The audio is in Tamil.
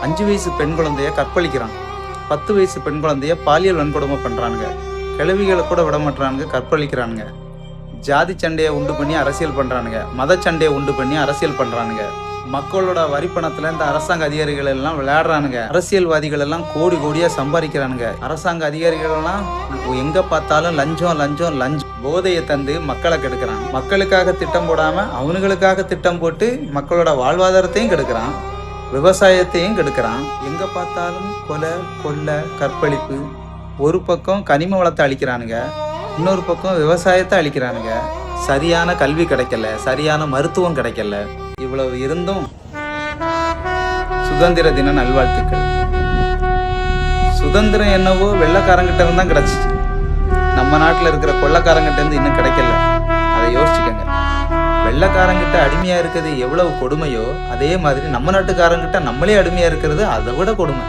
5 வயசு பெண் குழந்தைய கற்பழிக்கிறான். 10 வயசு பெண் குழந்தைய பாலியல் வன்கொடுமை பண்றானுங்க. கிழவிகளை கூட விட மாட்டானுங்க, கற்பழிக்கிறானுங்க. ஜாதி சண்டையை உண்டு பண்ணி அரசியல் பண்றானுங்க. மத சண்டையை உண்டு பண்ணி அரசியல் பண்றானுங்க. மக்களோட வரிப்பணத்துல இந்த அரசாங்க அதிகாரிகள் எல்லாம் விளையாடுறானுங்க. அரசியல்வாதிகள் எல்லாம் கோடி கோடியா சம்பாதிக்கிறானுங்க. அரசாங்க அதிகாரிகள் எல்லாம் எங்க பார்த்தாலும் லஞ்சம் லஞ்சம் லஞ்சம் போதையை தந்து மக்களை கெடுக்கிறான். மக்களுக்காக திட்டம் போடாம அவனுங்களுக்காக திட்டம் போட்டு மக்களோட வாழ்வாதாரத்தையும் கெடுக்கிறான், விவசாயத்தையும் கெடுக்கிறான். எங்க பார்த்தாலும் கொலை கொள்ளை கற்பழிப்பு. ஒரு பக்கம் கனிம வளத்தை அழிக்கிறானுங்க, இன்னொரு பக்கம் விவசாயத்தை அழிக்கிறானுங்க. சரியான கல்வி கிடைக்கல, சரியான மருத்துவம் கிடைக்கல. இவ்வளவு இருந்தும் சுதந்திர தின நல்வாழ்த்துக்கள். சுதந்திரம் என்னவோ வெள்ளைக்காரங்கிட்ட இருந்து தான் கிடைச்சிச்சு, நம்ம நாட்டில் இருக்கிற கொள்ளைக்காரங்கிட்ட இருந்து இன்னும் கிடைக்கல. அதை யோசிச்சுக்கங்க. வெள்ளைக்காரங்கிட்ட அடிமையா இருக்கிறது எவ்வளவு கொடுமையோ அதே மாதிரி நம்ம நாட்டுக்காரங்கிட்ட நம்மளே அடிமையா இருக்கிறது அதை விட கொடுமை.